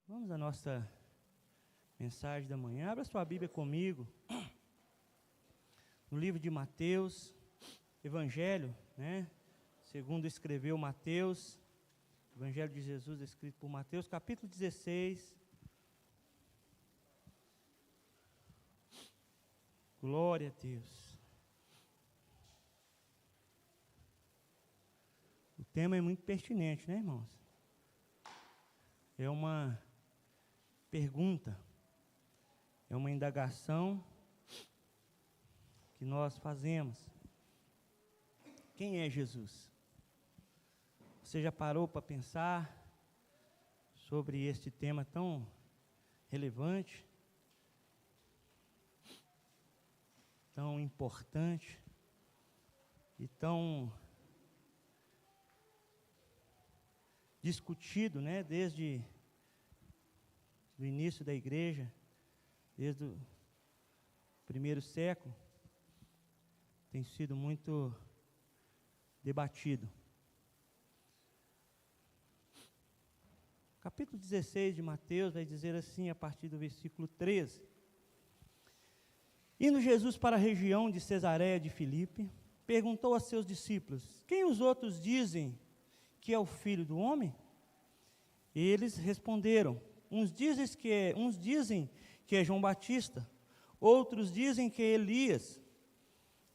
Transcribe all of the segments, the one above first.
Vamos à nossa mensagem da manhã. Abra sua Bíblia comigo. No livro de Mateus, Evangelho, segundo escreveu Mateus, Evangelho de Jesus escrito por Mateus, capítulo 16. Glória a Deus. O tema é muito pertinente, né, irmãos? É uma pergunta, é uma indagação que nós fazemos. Quem é Jesus? Você já parou para pensar sobre este tema tão relevante, tão importante e tão discutido, desde o início da igreja, desde o primeiro século, tem sido muito debatido. Capítulo 16 de Mateus vai dizer assim, a partir do versículo 13. Indo Jesus para a região de Cesareia de Filipe, perguntou a seus discípulos: quem os outros dizem que é o Filho do Homem? Eles responderam: uns dizem que é João Batista, outros dizem que é Elias,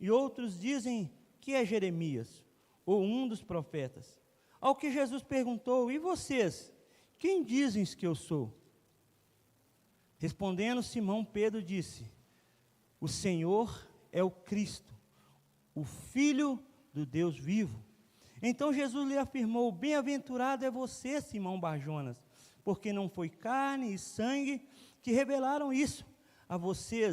e outros dizem que é Jeremias, ou um dos profetas. Ao que Jesus perguntou: e vocês, quem dizem que eu sou? Respondendo, Simão Pedro disse: o Senhor é o Cristo, o Filho do Deus vivo. Então Jesus lhe afirmou: bem-aventurado é você, Simão Barjonas, porque não foi carne e sangue que revelaram isso a você,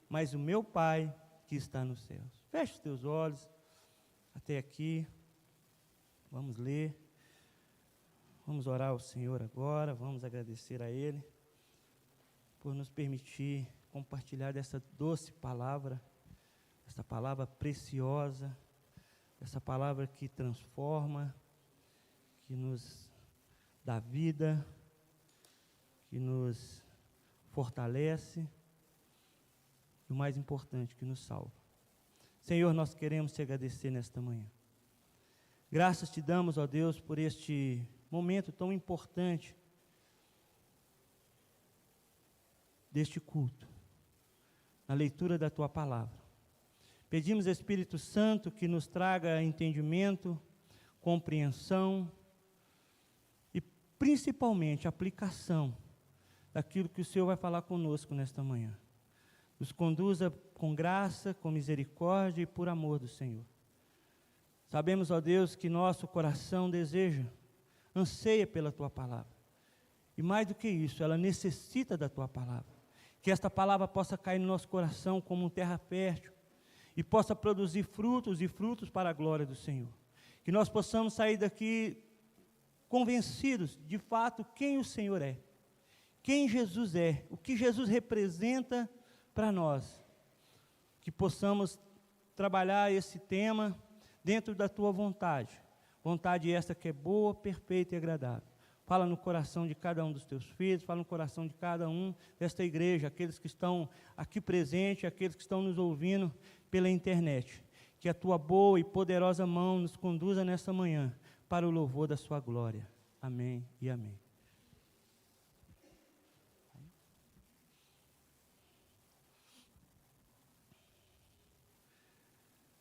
mas o meu Pai que está nos céus. Feche os teus olhos até aqui. Vamos ler. Vamos orar ao Senhor agora. Vamos agradecer a Ele por nos permitir compartilhar dessa doce palavra, essa palavra preciosa, essa palavra que transforma, que nos dá vida, que nos fortalece, e o mais importante, que nos salva. Senhor, nós queremos te agradecer nesta manhã. Graças te damos, ó Deus, por este momento tão importante deste culto, na leitura da tua palavra. Pedimos, Espírito Santo, que nos traga entendimento, compreensão e, principalmente, aplicação daquilo que o Senhor vai falar conosco nesta manhã. Nos conduza com graça, com misericórdia e por amor do Senhor. Sabemos, ó Deus, que nosso coração deseja, anseia pela tua palavra. E mais do que isso, ela necessita da tua palavra. Que esta palavra possa cair no nosso coração como terra fértil e possa produzir frutos e frutos para a glória do Senhor. Que nós possamos sair daqui convencidos, de fato, quem o Senhor é, quem Jesus é, o que Jesus representa para nós. Que possamos trabalhar esse tema dentro da tua vontade, vontade esta que é boa, perfeita e agradável. Fala no coração de cada um dos teus filhos, fala no coração de cada um desta igreja, aqueles que estão aqui presentes, aqueles que estão nos ouvindo pela internet. Que a tua boa e poderosa mão nos conduza nesta manhã para o louvor da sua glória. Amém e amém.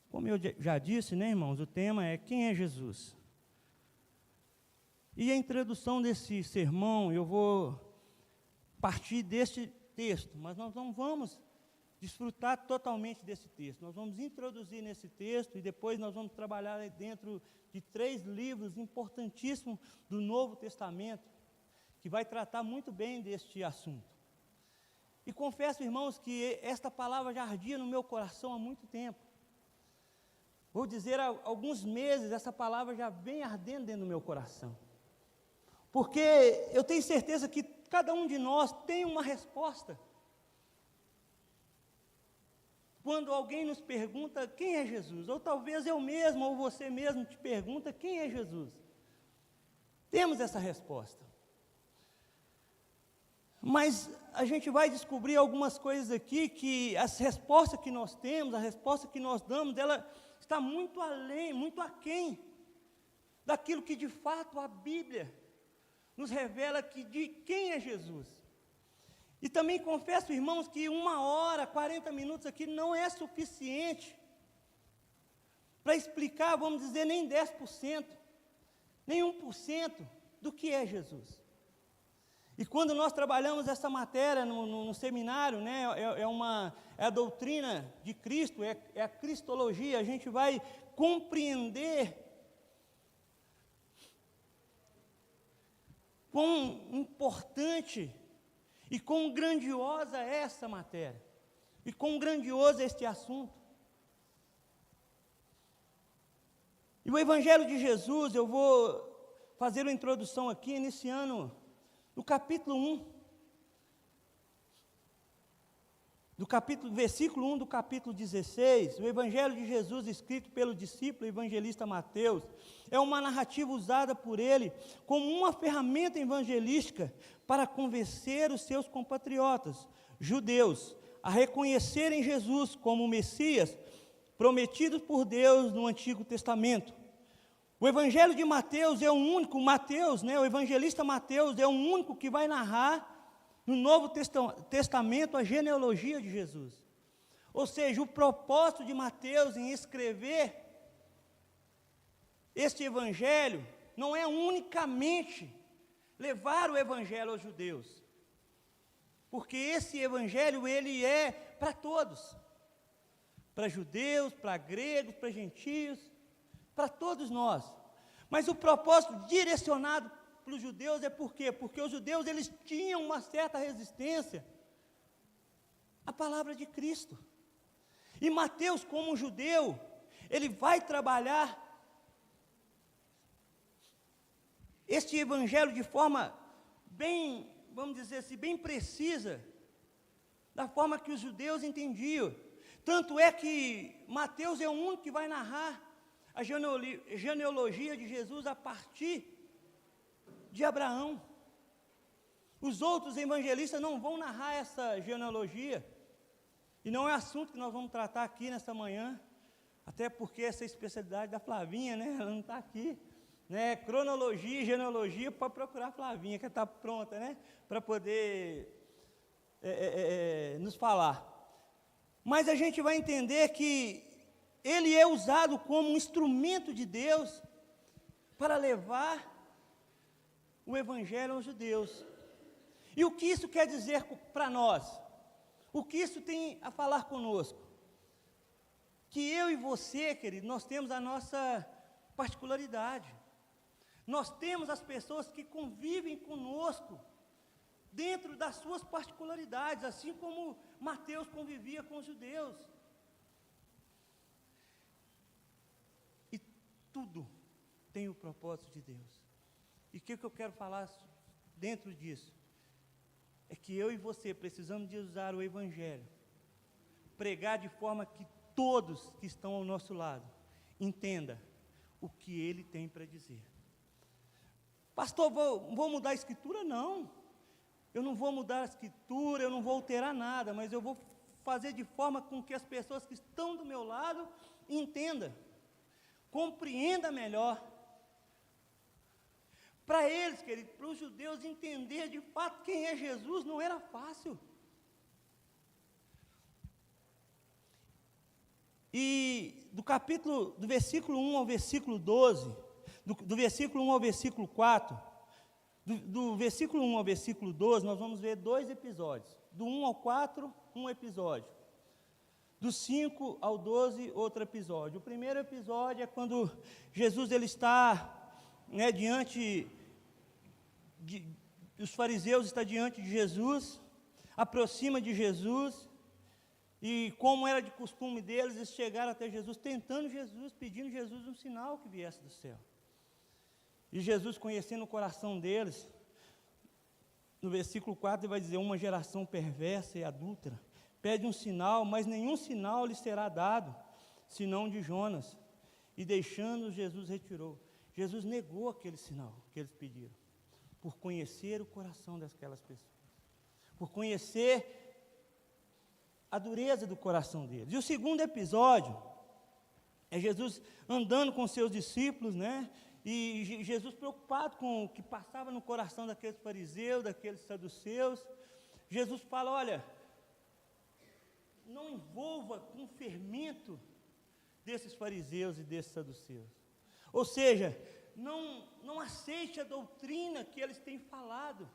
Como eu já disse, irmãos, o tema é: quem é Jesus? E a introdução desse sermão, eu vou partir deste texto, mas nós não vamos desfrutar totalmente desse texto. Nós vamos introduzir nesse texto e depois nós vamos trabalhar dentro de 3 livros importantíssimos do Novo Testamento, que vai tratar muito bem deste assunto. E confesso, irmãos, que esta palavra já ardia no meu coração há muito tempo. Vou dizer, há alguns meses, essa palavra já vem ardendo dentro do meu coração. Porque eu tenho certeza que cada um de nós tem uma resposta. Quando alguém nos pergunta quem é Jesus, ou talvez eu mesmo, ou você mesmo te pergunta quem é Jesus. Temos essa resposta. Mas a gente vai descobrir algumas coisas aqui, que as respostas que nós temos, a resposta que nós damos, ela está muito além, muito aquém daquilo que de fato a Bíblia nos revela que de quem é Jesus. E também confesso, irmãos, que 1 hora, 40 minutos aqui não é suficiente para explicar, vamos dizer, nem 10%, nem 1% do que é Jesus. E quando nós trabalhamos essa matéria no seminário, né, é a doutrina de Cristo, é a cristologia, a gente vai compreender quão importante e quão grandiosa é essa matéria, e quão grandioso é este assunto. E o Evangelho de Jesus, eu vou fazer uma introdução aqui, iniciando no capítulo 1, versículo 1 do capítulo 16, o Evangelho de Jesus, escrito pelo discípulo evangelista Mateus, é uma narrativa usada por ele como uma ferramenta evangelística para convencer os seus compatriotas, judeus, a reconhecerem Jesus como o Messias, prometido por Deus no Antigo Testamento. O Evangelho de Mateus é o único, o evangelista Mateus é o único que vai narrar no Novo Testamento a genealogia de Jesus. Ou seja, o propósito de Mateus em escrever este Evangelho não é unicamente levar o Evangelho aos judeus, porque esse Evangelho ele é para todos, para judeus, para gregos, para gentios, para todos nós. Mas o propósito direcionado para os judeus é por quê? Porque os judeus eles tinham uma certa resistência à palavra de Cristo. E Mateus, como um judeu, ele vai trabalhar este evangelho de forma bem, vamos dizer assim, bem precisa, da forma que os judeus entendiam. Tanto é que Mateus é o único que vai narrar a genealogia de Jesus a partir de Abraão. Os outros evangelistas não vão narrar essa genealogia, e não é assunto que nós vamos tratar aqui nesta manhã, até porque essa é a especialidade da Flavinha, né? Ela não está aqui, né? Cronologia e genealogia, para procurar a Flavinha, que está pronta, né? Para poder nos falar. Mas a gente vai entender que ele é usado como um instrumento de Deus para levar o Evangelho aos judeus. E o que isso quer dizer para nós? O que isso tem a falar conosco? Que eu e você, querido, nós temos a nossa particularidade. Nós temos as pessoas que convivem conosco dentro das suas particularidades, assim como Mateus convivia com os judeus. E tudo tem o propósito de Deus. E o que eu quero falar dentro disso? É que eu e você precisamos de usar o Evangelho, pregar de forma que todos que estão ao nosso lado entendam o que ele tem para dizer. Pastor, vou mudar a Escritura? Não. Eu não vou mudar a Escritura, eu não vou alterar nada, mas eu vou fazer de forma com que as pessoas que estão do meu lado entendam, compreendam melhor. Para eles, querido, para os judeus entender de fato quem é Jesus não era fácil. E do versículo 1 ao versículo 12, do versículo 1 ao versículo 4, do versículo 1 ao versículo 12, nós vamos ver 2 episódios. Do 1 ao 4, um episódio. Do 5 ao 12, outro episódio. O primeiro episódio é quando Jesus ele está diante os fariseus estão diante de Jesus, aproxima de Jesus, e como era de costume deles, eles chegaram até Jesus, tentando Jesus, pedindo Jesus um sinal que viesse do céu. E Jesus, conhecendo o coração deles, no versículo 4 ele vai dizer: uma geração perversa e adúltera pede um sinal, mas nenhum sinal lhe será dado, senão de Jonas. E deixando, Jesus retirou. Jesus negou aquele sinal que eles pediram, por conhecer o coração daquelas pessoas. por conhecer a dureza do coração deles. E o segundo episódio é Jesus andando com seus discípulos, né? E Jesus preocupado com o que passava no coração daqueles fariseus, daqueles saduceus. Jesus fala: olha, não envolva com o fermento desses fariseus e desses saduceus. Ou seja, não aceite a doutrina que eles têm falado.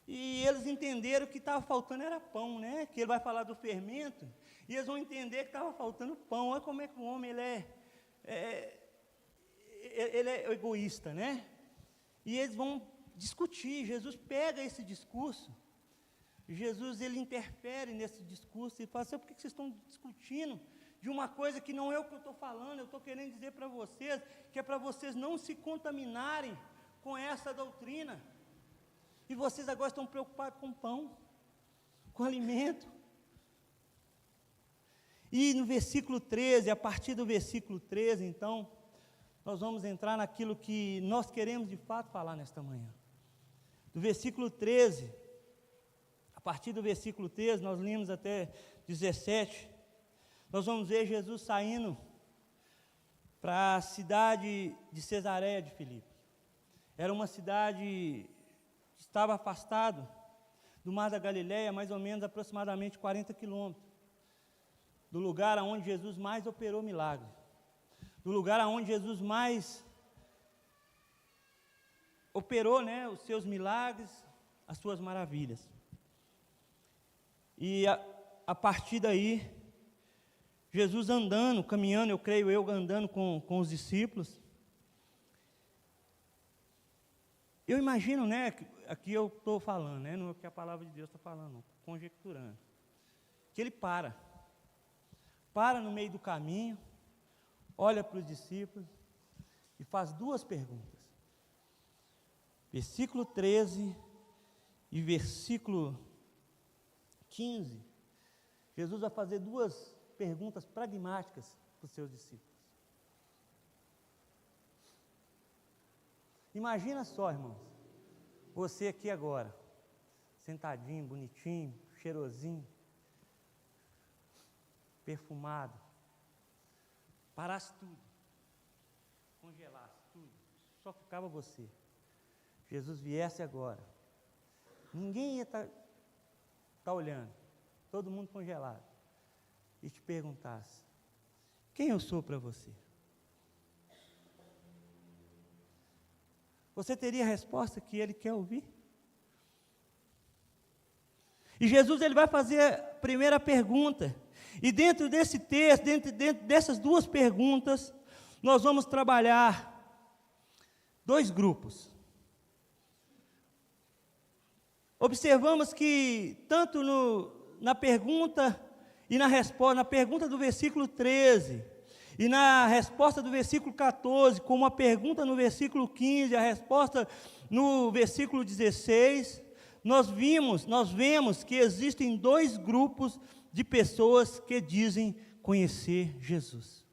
E eles entenderam que estava faltando era pão, né? Que ele vai falar do fermento, e eles vão entender que estava faltando pão. Olha como é que o homem ele é egoísta, né? E eles vão discutir. Jesus pega esse discurso, Jesus ele interfere nesse discurso e fala assim: por que vocês estão discutindo de uma coisa que não é o que eu estou falando? Eu estou querendo dizer para vocês que é para vocês não se contaminarem com essa doutrina. E vocês agora estão preocupados com pão, com alimento. E no versículo 13, a partir do versículo 13, então, nós vamos entrar naquilo que nós queremos de fato falar nesta manhã. Do versículo 13, a partir do versículo 13, nós lemos até 17, nós vamos ver Jesus saindo para a cidade de Cesareia de Filipe. Era uma cidade que estava afastado do mar da Galileia, mais ou menos aproximadamente 40 quilômetros, do lugar onde Jesus mais operou milagres, do lugar onde Jesus mais operou, né, os seus milagres, as suas maravilhas. E a partir daí, Jesus andando, caminhando, eu creio eu, andando com os discípulos. Eu imagino, né, aqui eu estou falando, né, não é o que a palavra de Deus está falando, conjecturando, que ele para no meio do caminho, olha para os discípulos e faz duas perguntas. Versículo 13 e versículo 15, Jesus vai fazer duas perguntas pragmáticas para os seus discípulos. Imagina só, irmãos, você aqui agora, sentadinho, bonitinho, cheirosinho, perfumado, parasse tudo, congelasse tudo, só ficava você. Jesus viesse agora, ninguém ia estar olhando, todo mundo congelado, e te perguntasse: quem eu sou para você? Você teria a resposta que ele quer ouvir? E Jesus ele vai fazer a primeira pergunta. E dentro desse texto, dentro dessas duas perguntas, nós vamos trabalhar dois grupos. Observamos que tanto na pergunta e na resposta, na pergunta do versículo 13, e na resposta do versículo 14, como a pergunta no versículo 15, a resposta no versículo 16, nós vemos que existem dois grupos de pessoas que dizem conhecer Jesus.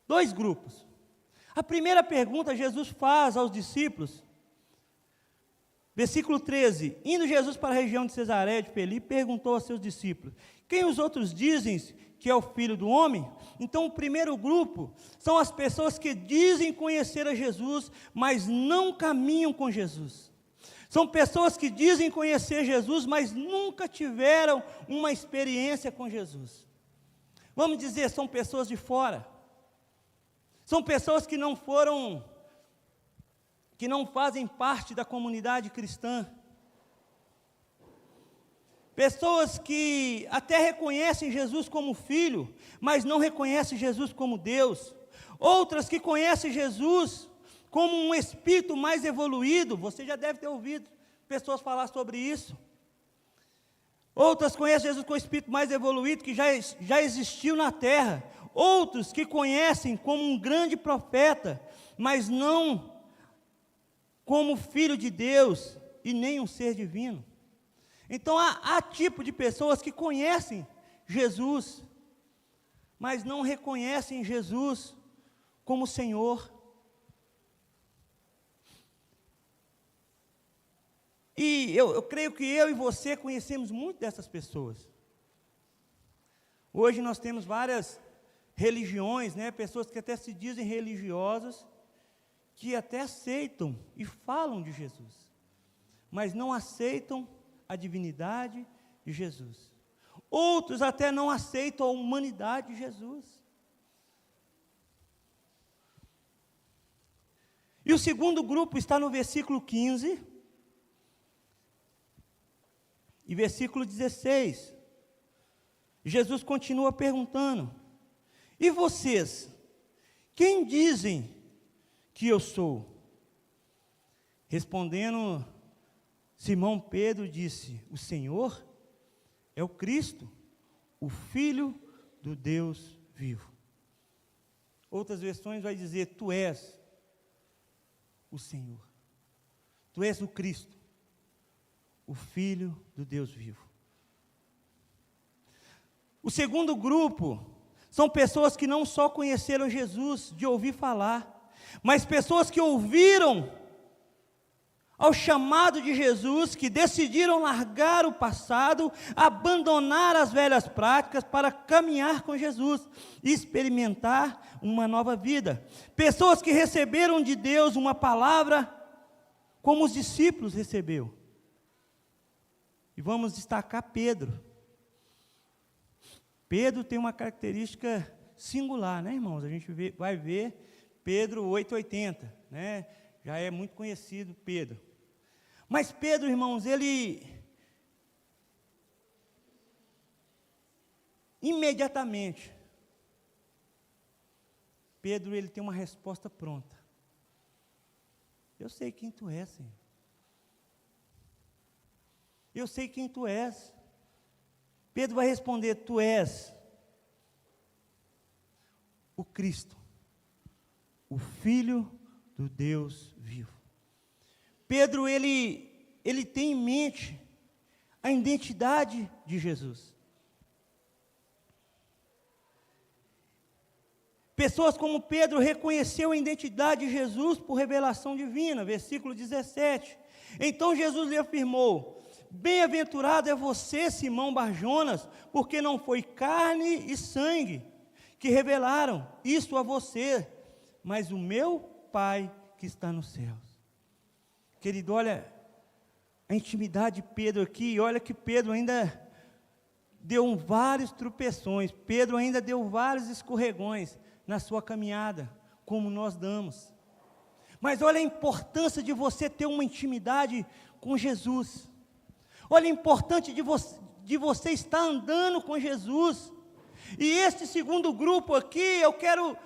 Dois grupos. A primeira pergunta Jesus faz aos discípulos, versículo 13, indo Jesus para a região de Cesareia de Filipe, perguntou aos seus discípulos: quem os outros dizem que é o Filho do Homem? Então o primeiro grupo são as pessoas que dizem conhecer a Jesus, mas não caminham com Jesus. São pessoas que dizem conhecer Jesus, mas nunca tiveram uma experiência com Jesus. Vamos dizer, são pessoas de fora. São pessoas que não fazem parte da comunidade cristã. Pessoas que até reconhecem Jesus como Filho, mas não reconhecem Jesus como Deus. Outras que conhecem Jesus como um espírito mais evoluído. Você já deve ter ouvido pessoas falar sobre isso. Outras conhecem Jesus como um espírito mais evoluído, que já existiu na terra. Outros que conhecem como um grande profeta, mas não como filho de Deus e nem um ser divino. Então há tipo de pessoas que conhecem Jesus, mas não reconhecem Jesus como Senhor. E eu creio que eu e você conhecemos muito dessas pessoas. Hoje nós temos várias religiões, né, pessoas que até se dizem religiosas, que até aceitam e falam de Jesus, mas não aceitam a divindade de Jesus. Outros até não aceitam a humanidade de Jesus. E o segundo grupo está no versículo 15 e versículo 16. Jesus continua perguntando: e vocês, quem dizem que eu sou? Respondendo, Simão Pedro disse: o Senhor é o Cristo, o Filho do Deus vivo. Outras versões vai dizer: tu és o Senhor, tu és o Cristo, o Filho do Deus vivo. O segundo grupo são pessoas que não só conheceram Jesus de ouvir falar, mas pessoas que ouviram ao chamado de Jesus, que decidiram largar o passado, abandonar as velhas práticas para caminhar com Jesus e experimentar uma nova vida. Pessoas que receberam de Deus uma palavra como os discípulos receberam. E vamos destacar Pedro. Pedro tem uma característica singular, né, irmãos? A gente vai ver Pedro 8,80, né? Já é muito conhecido Pedro. Mas Pedro, irmãos, ele imediatamente, Pedro, ele tem uma resposta pronta. Eu sei quem tu és, Senhor. Eu sei quem tu és. Pedro vai responder: tu és o Cristo, o Filho do Deus vivo. Pedro, ele tem em mente a identidade de Jesus. Pessoas como Pedro reconheceu a identidade de Jesus por revelação divina, versículo 17. Então Jesus lhe afirmou: bem-aventurado é você, Simão Barjonas, porque não foi carne e sangue que revelaram isso a você, mas o meu Pai que está nos céus. Querido, olha a intimidade de Pedro aqui, e olha que Pedro ainda deu vários tropeções, Pedro ainda deu vários escorregões na sua caminhada, como nós damos. Mas olha a importância de você ter uma intimidade com Jesus. Olha a importância de você estar andando com Jesus. E este segundo grupo aqui, eu quero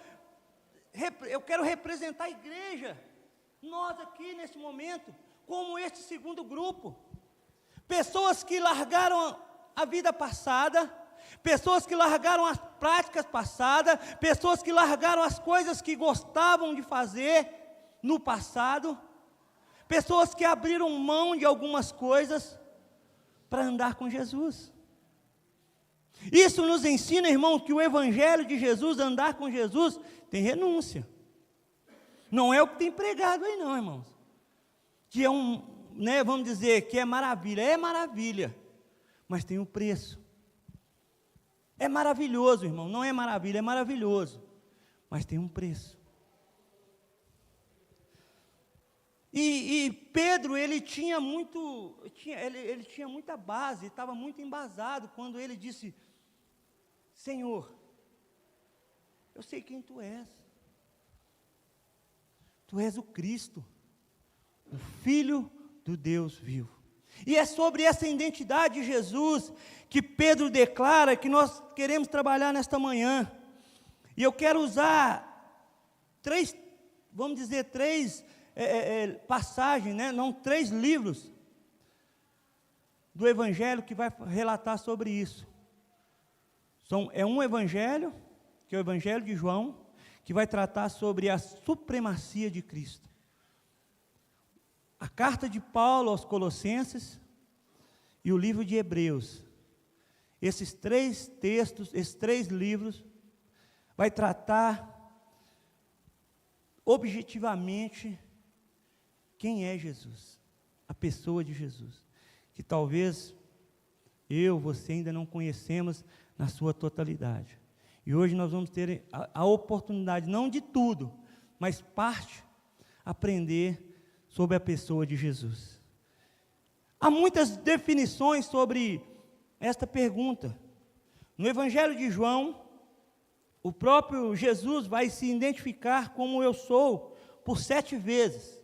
representar a igreja, nós aqui nesse momento, como este segundo grupo. Pessoas que largaram a vida passada, pessoas que largaram as práticas passadas, pessoas que largaram as coisas que gostavam de fazer no passado, pessoas que abriram mão de algumas coisas para andar com Jesus. Isso nos ensina, irmão, que o evangelho de Jesus, andar com Jesus, tem renúncia. Não é o que tem pregado aí não, irmãos. Que é vamos dizer, que é maravilha, mas tem um preço. É maravilhoso, irmão, não é maravilha, é maravilhoso, mas tem um preço. E Pedro, ele tinha muita base, estava muito embasado quando ele disse: Senhor, eu sei quem tu és. Tu és o Cristo, o Filho do Deus vivo. E é sobre essa identidade de Jesus que Pedro declara que nós queremos trabalhar nesta manhã. E eu quero usar três passagens, né? Não, 3 livros do Evangelho que vai relatar sobre isso. É um Evangelho, que é o Evangelho de João, que vai tratar sobre a supremacia de Cristo. A carta de Paulo aos Colossenses e o livro de Hebreus. Esses 3 textos, esses 3 livros, vai tratar objetivamente quem é Jesus. a pessoa de Jesus, que talvez eu, você ainda não conhecemos na sua totalidade. E hoje nós vamos ter a oportunidade, não de tudo, mas parte, aprender sobre a pessoa de Jesus. Há muitas definições sobre esta pergunta. No Evangelho de João, o próprio Jesus vai se identificar como eu sou por 7 vezes.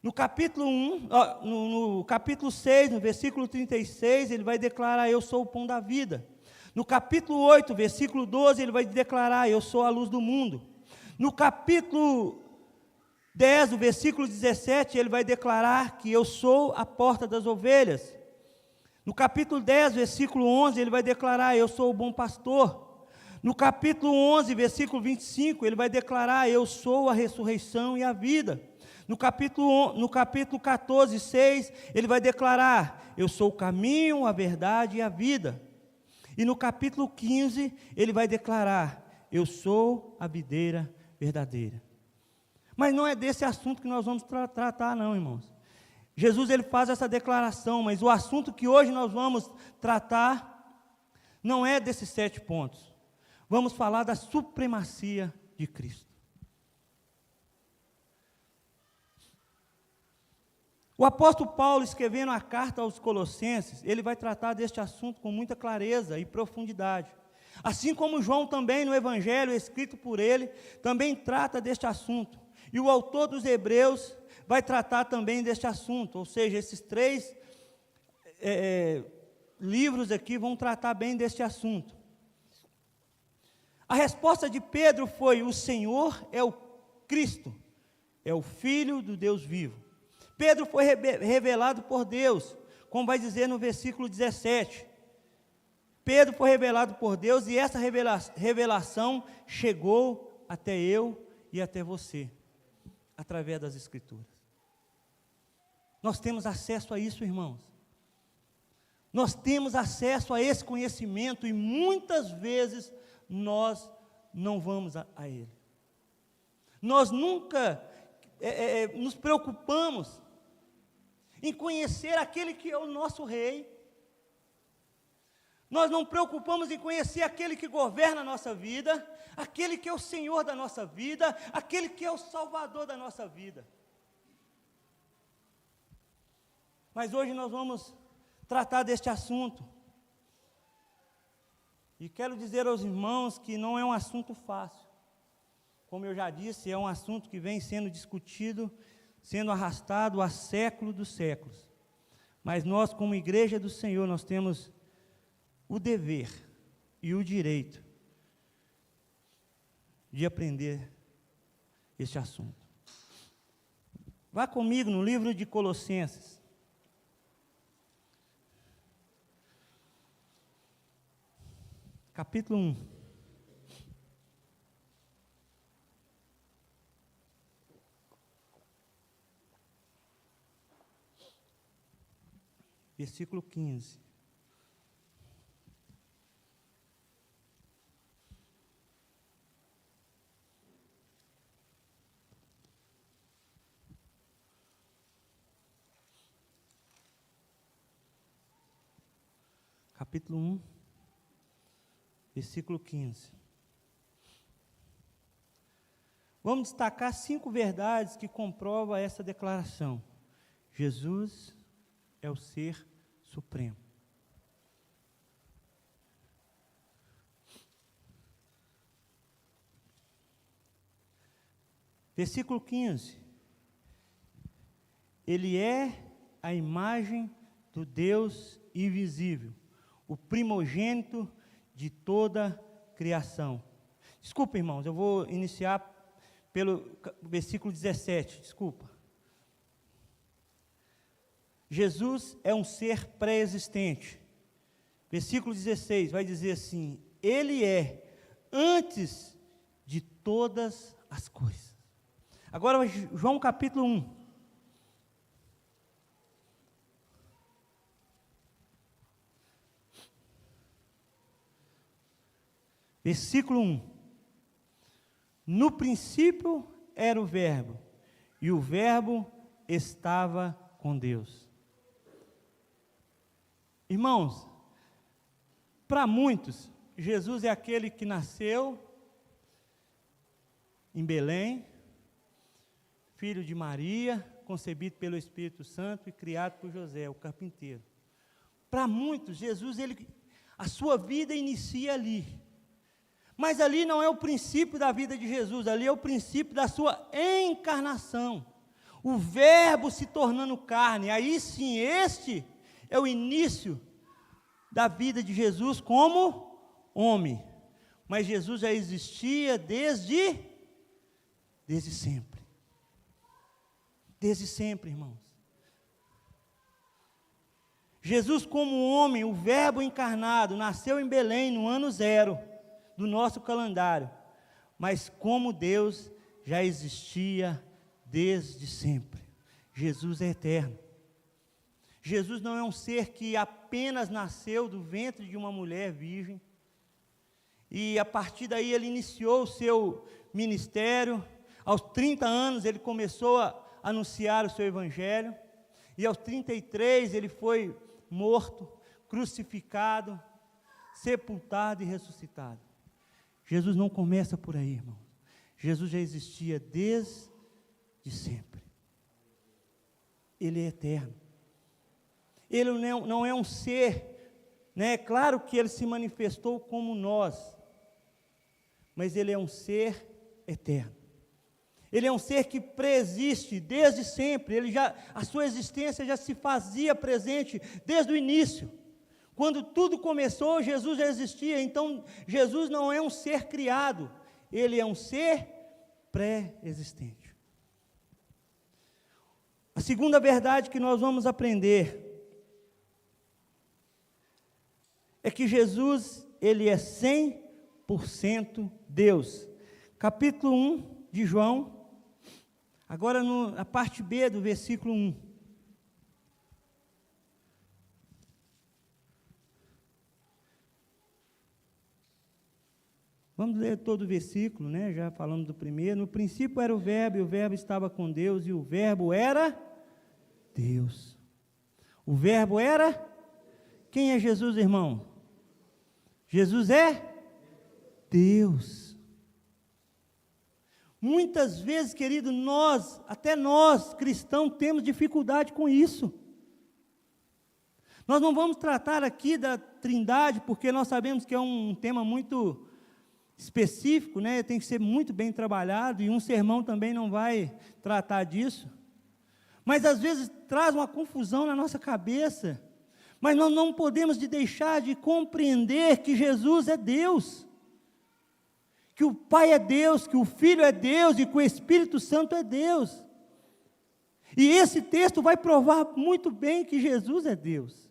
No capítulo 6, no versículo 36, ele vai declarar: eu sou o pão da vida. No capítulo 8, versículo 12, ele vai declarar: eu sou a luz do mundo. No capítulo 10, o versículo 17, ele vai declarar que eu sou a porta das ovelhas. No capítulo 10, versículo 11, ele vai declarar: eu sou o bom pastor. No capítulo 11, versículo 25, ele vai declarar: eu sou a ressurreição e a vida. No capítulo 14, 6, ele vai declarar: eu sou o caminho, a verdade e a vida. E no capítulo 15, ele vai declarar: eu sou a videira verdadeira. Mas não é desse assunto que nós vamos tratar não, irmãos. Jesus, ele faz essa declaração, mas o assunto que hoje nós vamos tratar não é desses 7 pontos. Vamos falar da supremacia de Cristo. O apóstolo Paulo, escrevendo a carta aos Colossenses, ele vai tratar deste assunto com muita clareza e profundidade. Assim como João também, no Evangelho escrito por ele, também trata deste assunto. E o autor dos Hebreus vai tratar também deste assunto. Ou seja, esses 3 livros aqui vão tratar bem deste assunto. A resposta de Pedro foi: o Senhor é o Cristo, é o Filho do Deus vivo. Pedro foi revelado por Deus, como vai dizer no versículo 17. Pedro foi revelado por Deus e essa revelação chegou até eu e até você, através das Escrituras. Nós temos acesso a isso, irmãos. Nós temos acesso a esse conhecimento e muitas vezes nós não vamos a ele. Nós nunca nos preocupamos em conhecer aquele que é o nosso Rei. Nós não preocupamos em conhecer aquele que governa a nossa vida, aquele que é o Senhor da nossa vida, aquele que é o Salvador da nossa vida. Mas hoje nós vamos tratar deste assunto. E quero dizer aos irmãos que não é um assunto fácil. Como eu já disse, é um assunto que vem sendo discutido, sendo arrastado há séculos dos séculos. Mas nós, como igreja do Senhor, nós temos o dever e o direito de aprender este assunto. Vá comigo no livro de Colossenses. Capítulo 1. Versículo 15. Capítulo 1, versículo 15. Vamos destacar 5 verdades que comprovam essa declaração. Jesus é o ser supremo. Versículo 15. Ele é a imagem do Deus invisível, o primogênito de toda criação. Desculpa, irmãos, eu vou iniciar pelo versículo 17, desculpa. Jesus é um ser pré-existente. Versículo 16 vai dizer assim: ele é antes de todas as coisas. Agora, João capítulo 1. Versículo 1. No princípio era o Verbo, e o Verbo estava com com Deus. Irmãos, para muitos, Jesus é aquele que nasceu em Belém, filho de Maria, concebido pelo Espírito Santo e criado por José, o carpinteiro. Para muitos, Jesus, a sua vida inicia ali. Mas ali não é o princípio da vida de Jesus, ali é o princípio da sua encarnação. O Verbo se tornando carne. Aí sim, este é o início da vida de Jesus como homem. Mas Jesus já existia desde sempre. Desde sempre, irmãos. Jesus como homem, o Verbo encarnado, nasceu em Belém no ano 0 do nosso calendário. Mas como Deus já existia desde sempre. Jesus é eterno. Jesus não é um ser que apenas nasceu do ventre de uma mulher virgem, e a partir daí ele iniciou o seu ministério. Aos 30 anos ele começou a anunciar o seu evangelho, e aos 33 ele foi morto, crucificado, sepultado e ressuscitado. Jesus não começa por aí, irmão. Jesus já existia desde sempre. Ele é eterno. Ele não é um ser, né? Claro que ele se manifestou como nós, mas ele é um ser eterno. Ele é um ser que preexiste desde sempre. A sua existência já se fazia presente desde o início. Quando tudo começou, Jesus já existia. Então, Jesus não é um ser criado, ele é um ser pré-existente. A segunda verdade que nós vamos aprender é que Jesus, ele é 100% Deus. Capítulo 1 de João, agora na parte B do versículo 1. Vamos ler todo o versículo, né? Já falamos do primeiro. No princípio era o Verbo, e o Verbo estava com Deus, e o Verbo era Deus. O Verbo era? Quem é Jesus, irmão? Jesus é Deus. Muitas vezes, querido, até nós, cristãos, temos dificuldade com isso. Nós não vamos tratar aqui da Trindade, porque nós sabemos que é um tema muito específico, né? Tem que ser muito bem trabalhado, e um sermão também não vai tratar disso. Mas às vezes traz uma confusão na nossa cabeça. Mas nós não podemos deixar de compreender que Jesus é Deus, que o Pai é Deus, que o Filho é Deus e que o Espírito Santo é Deus. E esse texto vai provar muito bem que Jesus é Deus.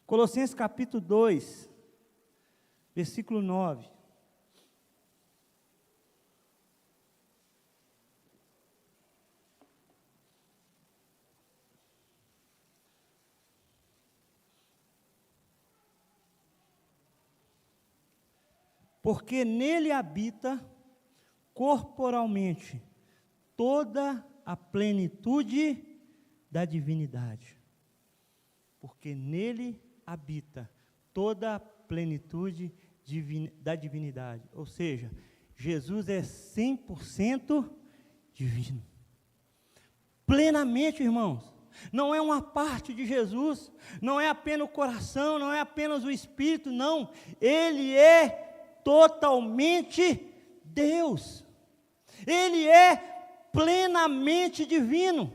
Colossenses capítulo 2, versículo 9. Porque nele habita corporalmente toda a plenitude da divindade. Porque nele habita toda a plenitude da divindade. Ou seja, Jesus é 100% divino. Plenamente, irmãos. Não é uma parte de Jesus, não é apenas o coração, não é apenas o espírito, não. Ele é totalmente Deus. Ele é plenamente divino.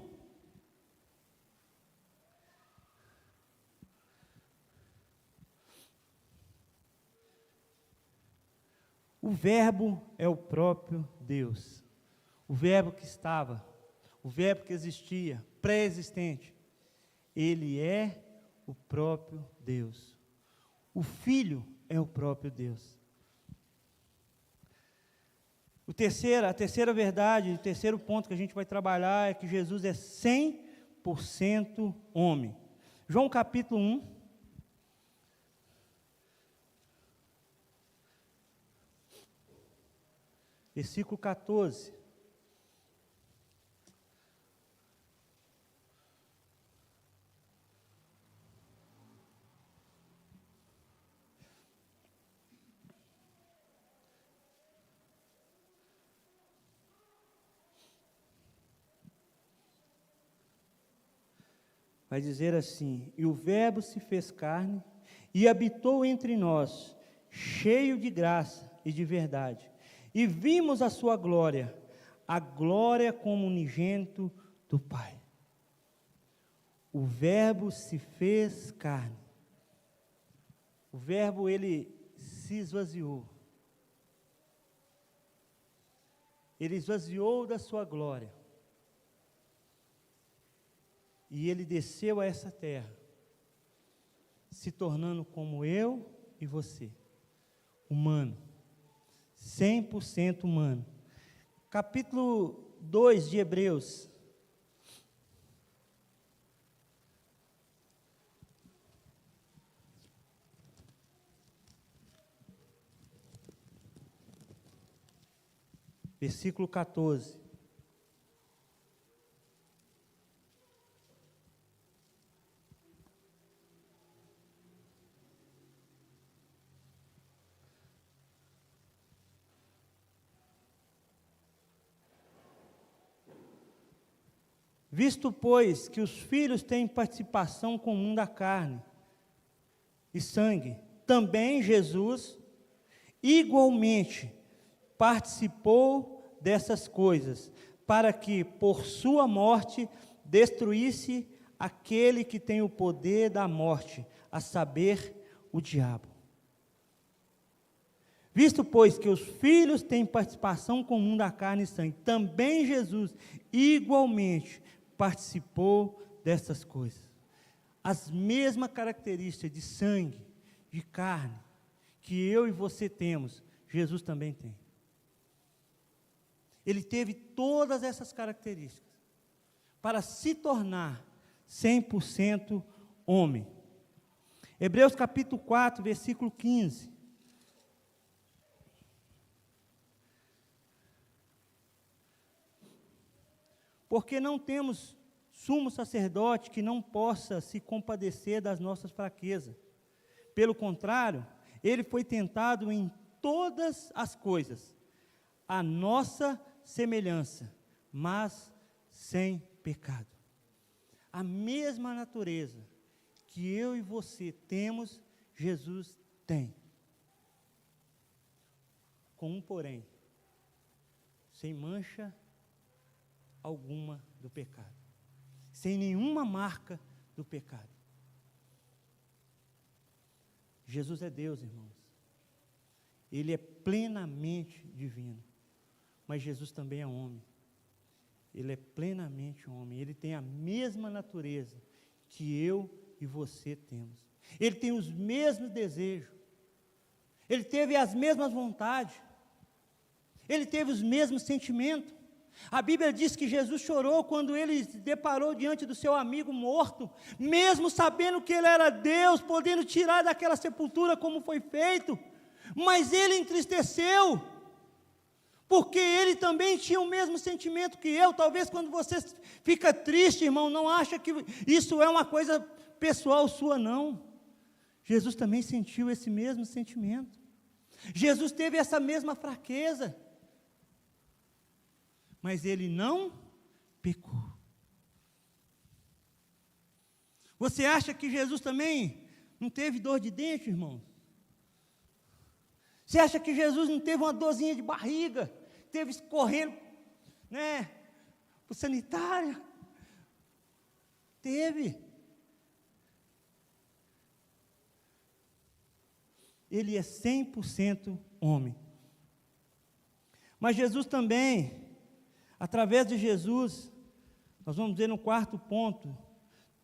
O Verbo é o próprio Deus. O Verbo que estava, o Verbo que existia, pré-existente. Ele é o próprio Deus. O Filho é o próprio Deus. A terceira verdade, o terceiro ponto que a gente vai trabalhar é que Jesus é 100% homem. João capítulo 1. Versículo 14. vai dizer assim: e o Verbo se fez carne e habitou entre nós, cheio de graça e de verdade. E vimos a sua glória, a glória como unigênito do Pai. O Verbo se fez carne. O Verbo, ele se esvaziou. Ele esvaziou da sua glória. E ele desceu a essa terra, se tornando como eu e você, humano, 100% humano. Capítulo 2 de Hebreus. Versículo 14. Visto, pois, que os filhos têm participação comum da carne e sangue, também Jesus, igualmente, participou dessas coisas, para que, por sua morte, destruísse aquele que tem o poder da morte, a saber, o diabo. Visto, pois, que os filhos têm participação comum da carne e sangue, também Jesus, igualmente, participou dessas coisas. As mesmas características de sangue, de carne, que eu e você temos, Jesus também tem. Ele teve todas essas características para se tornar 100% homem. Hebreus capítulo 4, versículo 15. Porque não temos sumo sacerdote que não possa se compadecer das nossas fraquezas. Pelo contrário, ele foi tentado em todas as coisas, a nossa semelhança, mas sem pecado. A mesma natureza que eu e você temos, Jesus tem. Com um porém, sem mancha alguma do pecado, sem nenhuma marca do pecado. Jesus é Deus, irmãos. Ele é plenamente divino, mas Jesus também é homem. Ele é plenamente homem. Ele tem a mesma natureza que eu e você temos. Ele tem os mesmos desejos. Ele teve as mesmas vontades. Ele teve os mesmos sentimentos. A Bíblia diz que Jesus chorou quando ele se deparou diante do seu amigo morto, mesmo sabendo que ele era Deus, podendo tirar daquela sepultura como foi feito, mas ele entristeceu, porque ele também tinha o mesmo sentimento que eu. Talvez quando você fica triste, irmão, não acha que isso é uma coisa pessoal sua, não. Jesus também sentiu esse mesmo sentimento. Jesus teve essa mesma fraqueza, mas ele não pecou. Você acha que Jesus também não teve dor de dente, irmão? Você acha que Jesus não teve uma dorzinha de barriga? Teve escorrendo, para o sanitário? Teve. Ele é 100% homem. Mas Jesus também, através de Jesus, nós vamos ver no quarto ponto,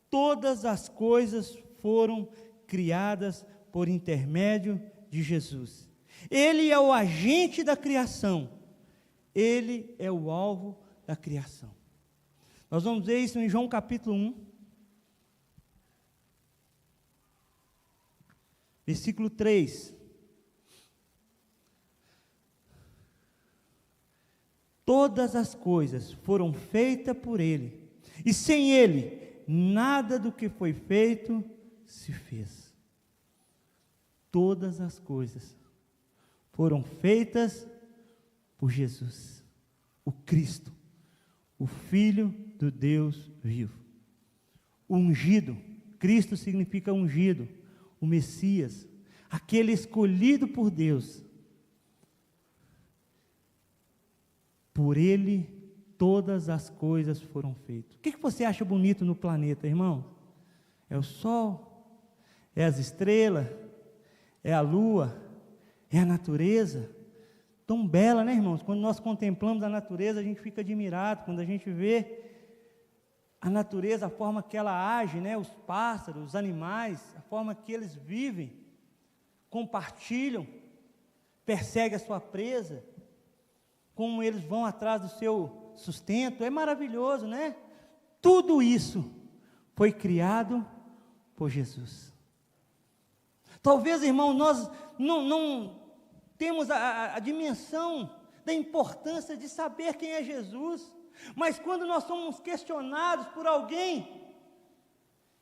todas as coisas foram criadas por intermédio de Jesus. Ele é o agente da criação, ele é o alvo da criação. Nós vamos ver isso em João capítulo 1, versículo 3. Todas as coisas foram feitas por ele, e sem ele, nada do que foi feito se fez. Todas as coisas foram feitas por Jesus, o Cristo, o Filho do Deus vivo. o ungido. Cristo significa ungido, o Messias, aquele escolhido por Deus. Por ele todas as coisas foram feitas. O que você acha bonito no planeta, irmão? É o sol? É as estrelas? É a lua? É a natureza? Tão bela, né, irmãos? Quando nós contemplamos a natureza, a gente fica admirado. Quando a gente vê a natureza, a forma que ela age, né? Os pássaros, os animais, a forma que eles vivem, compartilham, perseguem a sua presa, como eles vão atrás do seu sustento, é maravilhoso, né? Tudo isso foi criado por Jesus. Talvez, irmão, nós não temos a dimensão da importância de saber quem é Jesus, mas quando nós somos questionados por alguém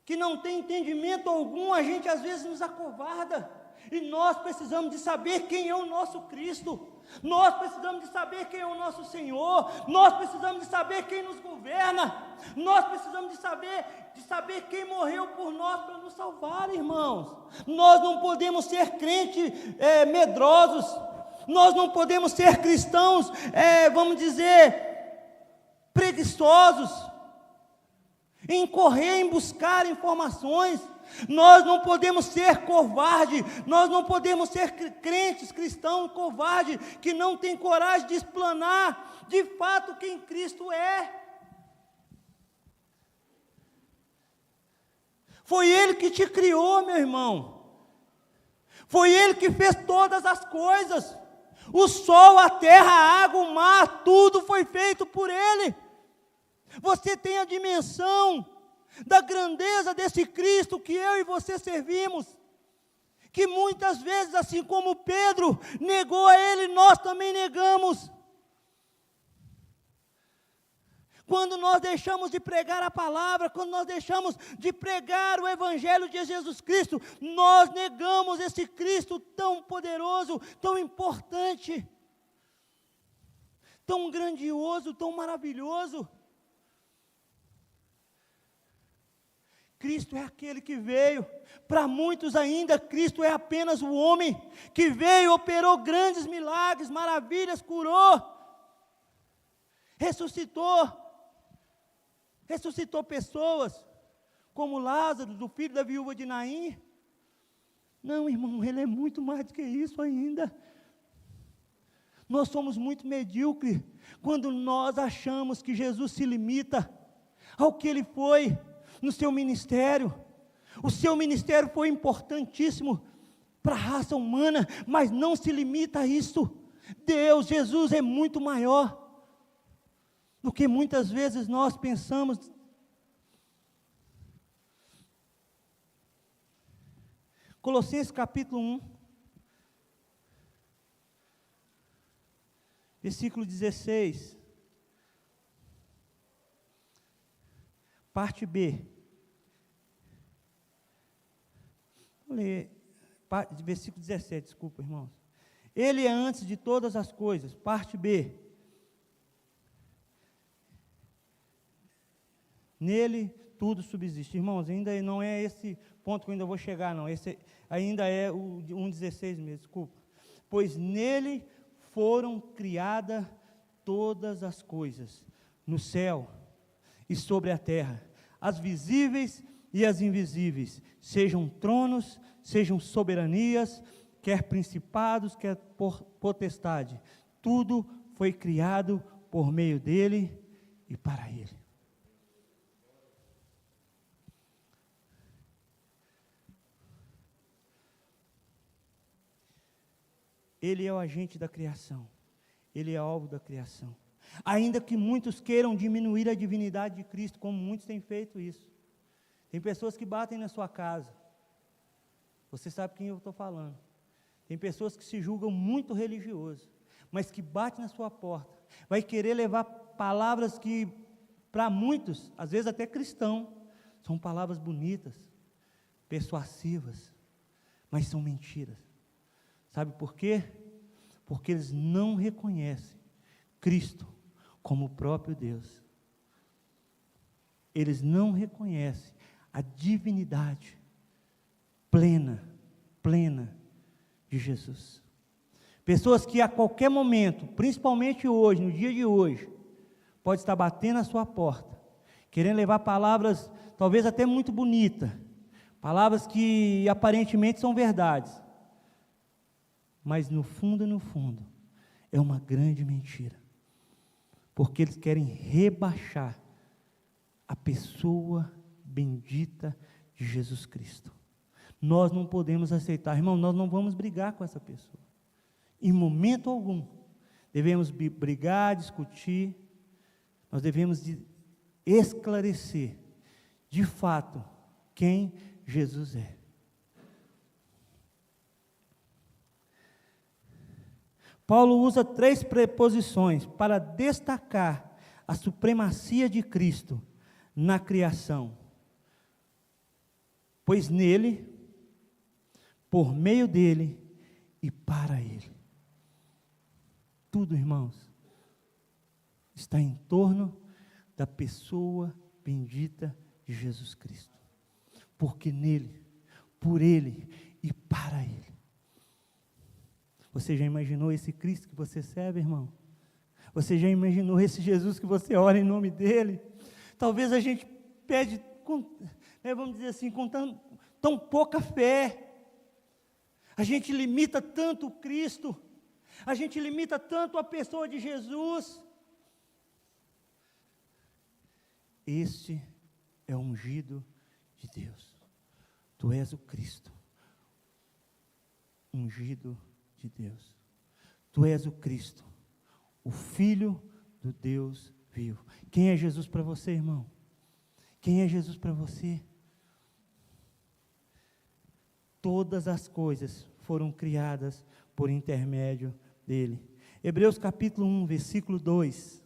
que não tem entendimento algum, a gente às vezes nos acovarda, e nós precisamos de saber quem é o nosso Cristo, nós precisamos de saber quem é o nosso Senhor, nós precisamos de saber quem nos governa, nós precisamos de saber quem morreu por nós para nos salvar, irmãos. Nós não podemos ser crentes medrosos, nós não podemos ser cristãos, vamos dizer, preguiçosos, em correr, em buscar informações. Nós não podemos ser covardes, nós não podemos ser crentes, cristãos covardes, que não tem coragem de explanar de fato quem Cristo é. Foi Ele que te criou, meu irmão, foi Ele que fez todas as coisas, o sol, a terra, a água, o mar, tudo foi feito por Ele. Você tem a dimensão da grandeza desse Cristo que eu e você servimos, que muitas vezes, assim como Pedro negou a Ele, nós também negamos. Quando nós deixamos de pregar a palavra, quando nós deixamos de pregar o Evangelho de Jesus Cristo, nós negamos esse Cristo tão poderoso, tão importante, tão grandioso, tão maravilhoso. Cristo é aquele que veio, para muitos ainda, Cristo é apenas o homem que veio, operou grandes milagres, maravilhas, curou, ressuscitou pessoas, como Lázaro, do filho da viúva de Naim. Não, irmão, Ele é muito mais do que isso ainda. Nós somos muito medíocres, quando nós achamos que Jesus se limita ao que Ele foi, no seu ministério. O seu ministério foi importantíssimo para a raça humana, mas não se limita a isso. Deus, Jesus é muito maior do que muitas vezes nós pensamos. Colossenses capítulo 1, versículo 16, parte B. Vou ler, versículo 17, desculpa, irmãos. Ele é antes de todas as coisas, parte B. Nele tudo subsiste. Irmãos, ainda não é esse ponto que eu ainda vou chegar, não. Esse ainda é o 1,16 mesmo, desculpa. Pois nele foram criadas todas as coisas, no céu e sobre a terra, as visíveis e as invisíveis, sejam tronos, sejam soberanias, quer principados, quer potestade, tudo foi criado por meio dele e para ele. Ele é o agente da criação, ele é alvo da criação. Ainda que muitos queiram diminuir a divindade de Cristo, como muitos têm feito isso. Tem pessoas que batem na sua casa, você sabe quem eu estou falando. Tem pessoas que se julgam muito religiosos, mas que batem na sua porta, vai querer levar palavras que, para muitos, às vezes até cristão, são palavras bonitas, persuasivas, mas são mentiras. Sabe por quê? Porque eles não reconhecem Cristo como o próprio Deus. Eles não reconhecem a divindade plena de Jesus. Pessoas que a qualquer momento, principalmente hoje, no dia de hoje, pode estar batendo a sua porta, querendo levar palavras, talvez até muito bonitas, palavras que aparentemente são verdades, mas no fundo, é uma grande mentira, porque eles querem rebaixar a pessoa bendita de Jesus Cristo. Nós não podemos aceitar, irmão, nós não vamos brigar com essa pessoa, em momento algum. Devemos brigar, discutir, nós devemos esclarecer, de fato, quem Jesus é. Paulo usa 3 preposições para destacar a supremacia de Cristo na criação. Pois nele, por meio dele e para ele. Tudo, irmãos, está em torno da pessoa bendita de Jesus Cristo. Porque nele, por ele e para ele. Você já imaginou esse Cristo que você serve, irmão? Você já imaginou esse Jesus que você ora em nome dele? Talvez a gente pede, vamos dizer assim, com tão pouca fé. A gente limita tanto o Cristo, a gente limita tanto a pessoa de Jesus. Este é o ungido de Deus. Tu és o Cristo, ungido de Deus. Tu és o Cristo, o Filho do Deus vivo. Quem é Jesus para você, irmão? Quem é Jesus para você? Todas as coisas foram criadas por intermédio dele. Hebreus capítulo 1, versículo 2.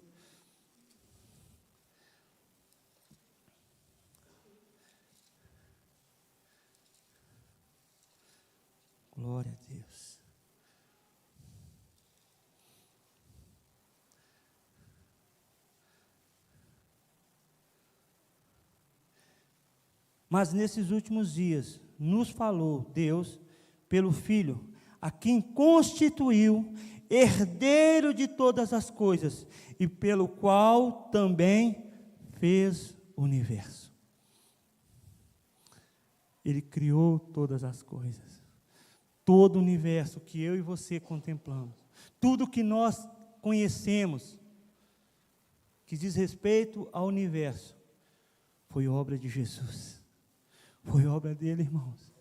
Glória a Deus. Mas nesses últimos dias, nos falou Deus pelo Filho, a quem constituiu herdeiro de todas as coisas, e pelo qual também fez o universo. Ele criou todas as coisas. Todo o universo que eu e você contemplamos, tudo que nós conhecemos, que diz respeito ao universo, foi obra de Jesus. Foi obra dele, irmãos.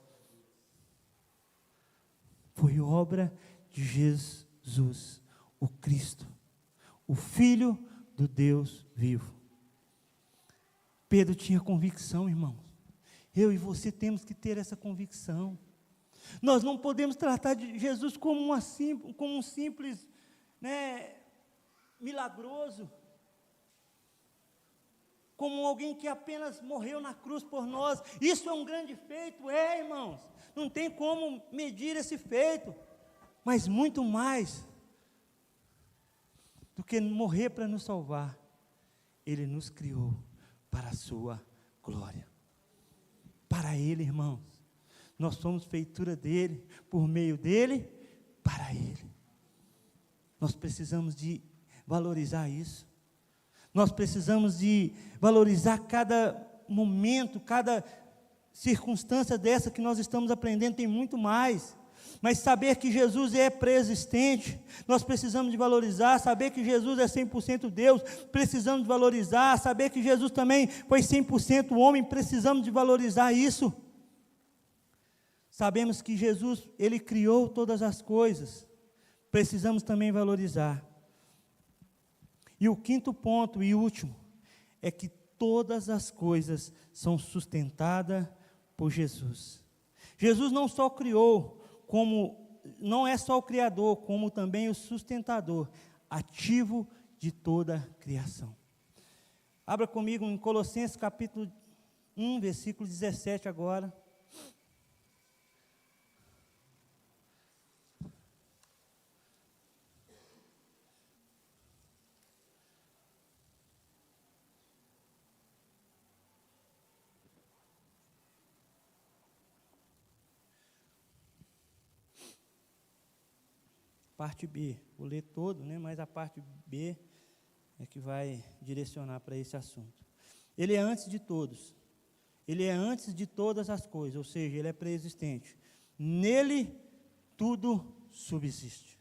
Foi obra de Jesus, o Cristo, o Filho do Deus vivo. Pedro tinha convicção, irmãos. Eu e você temos que ter essa convicção. Nós não podemos tratar de Jesus como um simples, milagroso, como alguém que apenas morreu na cruz por nós. Isso é um grande feito, irmãos. Não tem como medir esse feito, mas muito mais do que morrer para nos salvar, ele nos criou para a sua glória. Para ele, irmãos, nós somos feitura dele, por meio dele, para ele. Nós precisamos de valorizar isso. Nós precisamos de valorizar cada momento, cada circunstância dessa que nós estamos aprendendo. Tem muito mais, mas saber que Jesus é pré-existente, nós precisamos de valorizar. Saber que Jesus é 100% Deus, precisamos de valorizar. Saber que Jesus também foi 100% homem, precisamos de valorizar isso. Sabemos que Jesus, ele criou todas as coisas, precisamos também valorizar. E o quinto ponto e último é que todas as coisas são sustentadas por Jesus. Jesus não só criou, não é só o criador, como também o sustentador ativo de toda a criação. Abra comigo em Colossenses capítulo 1, versículo 17 agora. parte B. Vou ler todo, né, mas a parte B é que vai direcionar para esse assunto. Ele é antes de todos. Ele é antes de todas as coisas, ou seja, ele é pré-existente. Nele tudo subsiste.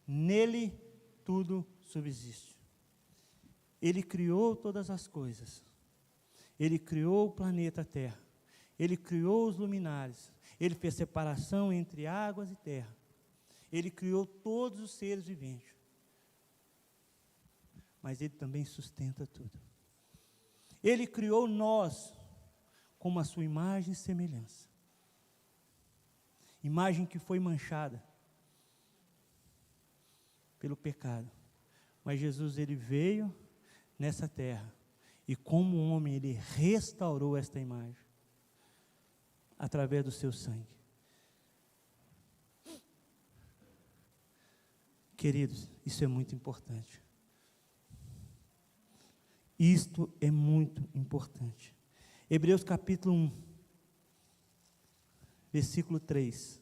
Nele tudo subsiste. Ele criou todas as coisas. Ele criou o planeta Terra. Ele criou os luminares. Ele fez separação entre águas e terra. Ele criou todos os seres viventes. Mas Ele também sustenta tudo. Ele criou nós como a sua imagem e semelhança. Imagem que foi manchada pelo pecado. Mas Jesus, Ele veio nessa terra. E como homem, Ele restaurou esta imagem. Através do seu sangue. Queridos, isso é muito importante. Isto é muito importante. Hebreus capítulo 1, versículo 3.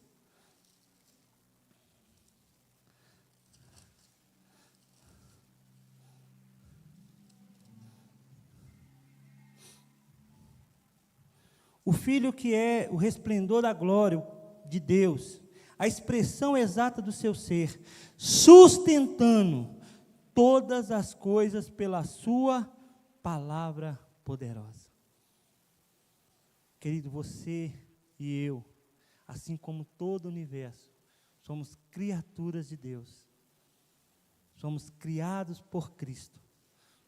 O Filho que é o resplendor da glória de Deus, a expressão exata do seu ser, sustentando todas as coisas pela sua palavra poderosa. Querido, você e eu, assim como todo o universo, somos criaturas de Deus. Somos criados por Cristo.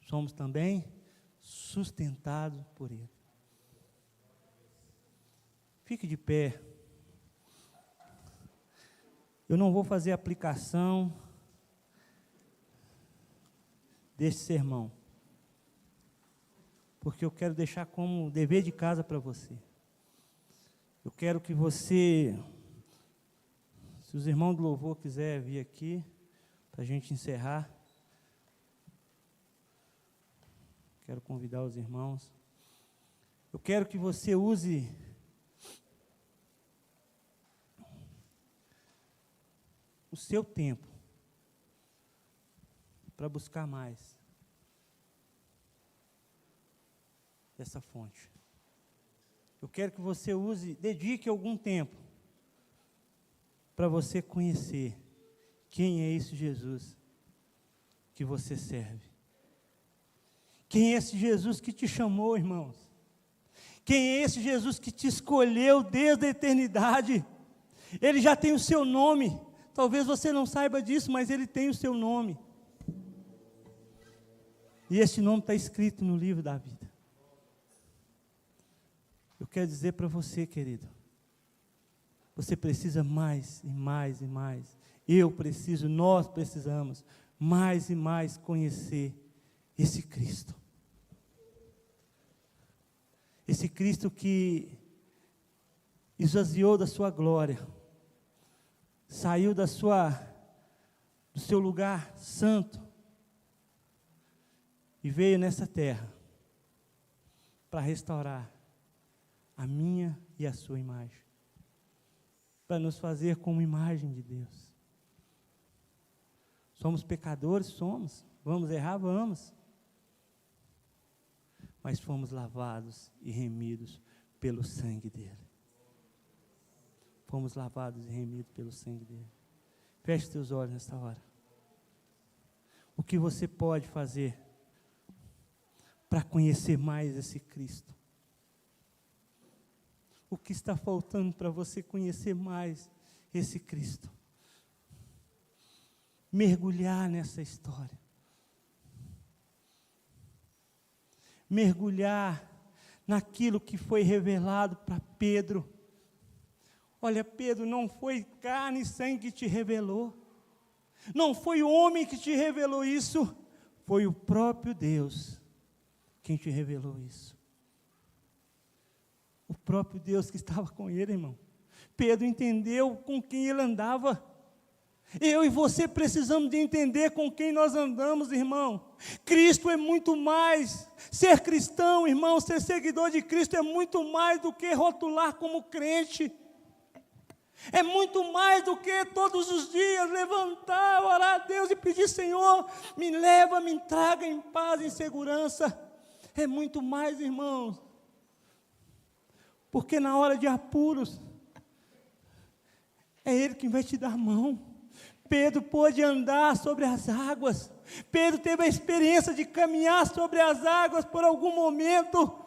Somos também sustentados por Ele. Fique de pé. Eu não vou fazer aplicação deste sermão, porque eu quero deixar como dever de casa para você. Eu quero que você, se os irmãos do louvor quiserem vir aqui, para a gente encerrar, quero convidar os irmãos. Eu quero que você use o seu tempo para buscar mais dessa fonte. Eu quero que você dedique algum tempo para você conhecer quem é esse Jesus que você serve. Quem é esse Jesus que te chamou, irmãos? Quem é esse Jesus que te escolheu desde a eternidade? Ele já tem o seu nome. Talvez você não saiba disso, mas Ele tem o seu nome. E esse nome está escrito no livro da vida. Eu quero dizer para você, querido, você precisa mais e mais e mais. Eu preciso, nós precisamos mais e mais conhecer esse Cristo. Esse Cristo que esvaziou da sua glória, saiu do seu lugar santo e veio nessa terra para restaurar a minha e a sua imagem, para nos fazer como imagem de Deus. Somos pecadores? Somos. Vamos errar? Vamos. Mas fomos lavados e remidos pelo sangue dele. Fomos lavados e remidos pelo sangue dele. Feche seus olhos nesta hora. O que você pode fazer para conhecer mais esse Cristo? O que está faltando para você conhecer mais esse Cristo? Mergulhar nessa história. Mergulhar naquilo que foi revelado para Pedro. Olha, Pedro, não foi carne e sangue que te revelou. Não foi o homem que te revelou isso. Foi o próprio Deus quem te revelou isso. O próprio Deus que estava com ele, irmão. Pedro entendeu com quem ele andava. Eu e você precisamos de entender com quem nós andamos, irmão. Cristo é muito mais. Ser cristão, irmão, ser seguidor de Cristo é muito mais do que rotular como crente. É muito mais do que todos os dias levantar, orar a Deus e pedir: Senhor, me leva, me traga em paz, em segurança. É muito mais, irmãos. Porque na hora de apuros, é Ele quem vai te dar a mão. Pedro pôde andar sobre as águas. Pedro teve a experiência de caminhar sobre as águas por algum momento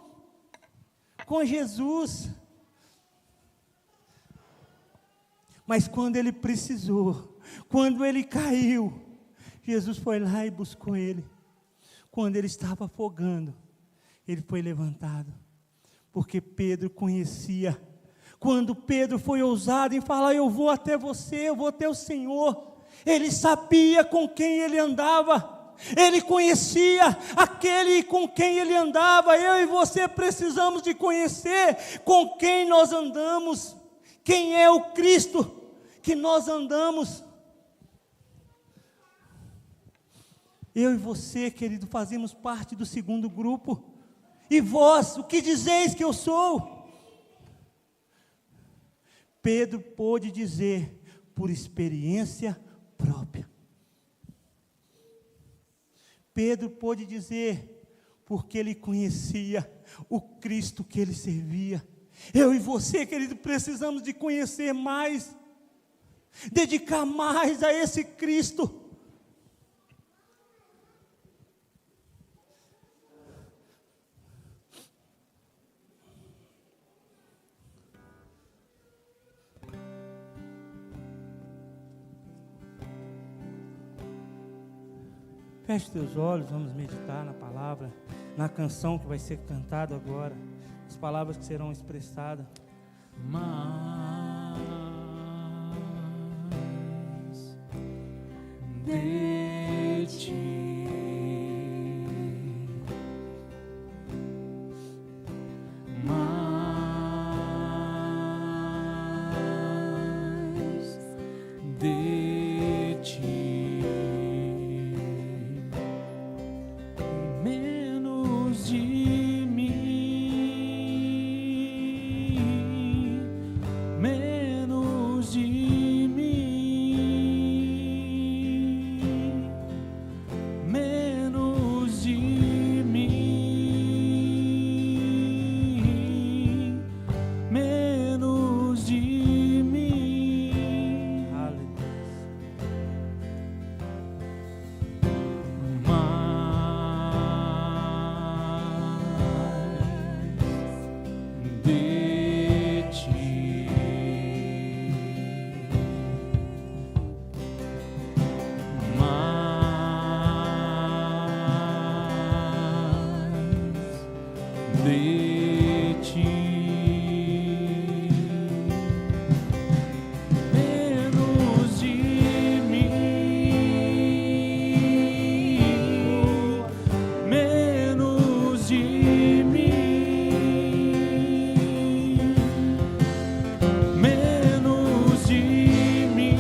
com Jesus. Mas quando ele precisou, quando ele caiu, Jesus foi lá e buscou ele. Quando ele estava afogando, ele foi levantado. Porque Pedro conhecia. Quando Pedro foi ousado em falar: eu vou até você, eu vou até o Senhor, ele sabia com quem ele andava. Ele conhecia aquele com quem ele andava. Eu e você precisamos de conhecer com quem nós andamos. Quem é o Cristo que nós andamos? Eu e você, querido, fazemos parte do segundo grupo. E vós, o que dizeis que eu sou? Pedro pôde dizer por experiência própria. Pedro pôde dizer porque ele conhecia o Cristo que ele servia. Eu e você, querido, precisamos de conhecer mais, dedicar mais a esse Cristo. Feche teus olhos, vamos meditar na palavra, na canção que vai ser cantada agora, as palavras que serão expressadas. Mais de ti, mais de ti, menos de mim, menos de mim, menos de mim, menos de mim. Aleluia. Mais de ti, mais de ti, menos de mim, menos de mim, menos de mim,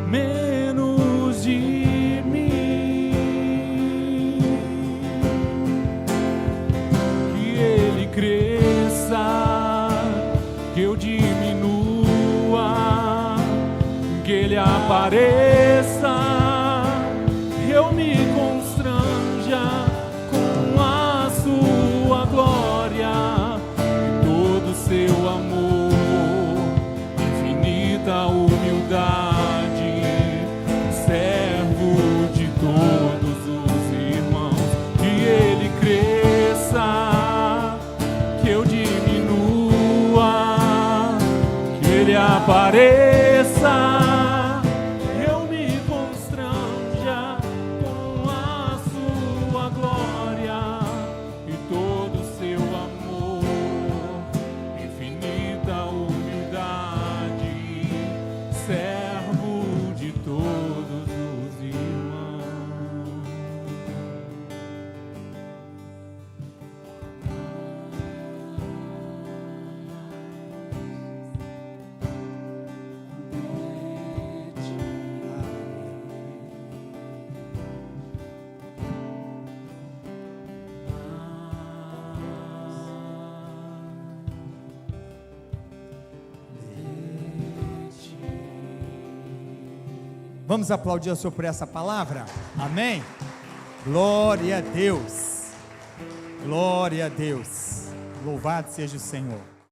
menos de mim. Que ele cresça, que eu diminua, que ele apareça, eu me constranja com a sua glória e todo o seu amor, infinita humildade, servo de todos os irmãos. Que ele cresça, que eu diminua, que ele apareça, eu Vamos aplaudir o Senhor por essa palavra? Amém? Glória a Deus. Glória a Deus. Louvado seja o Senhor.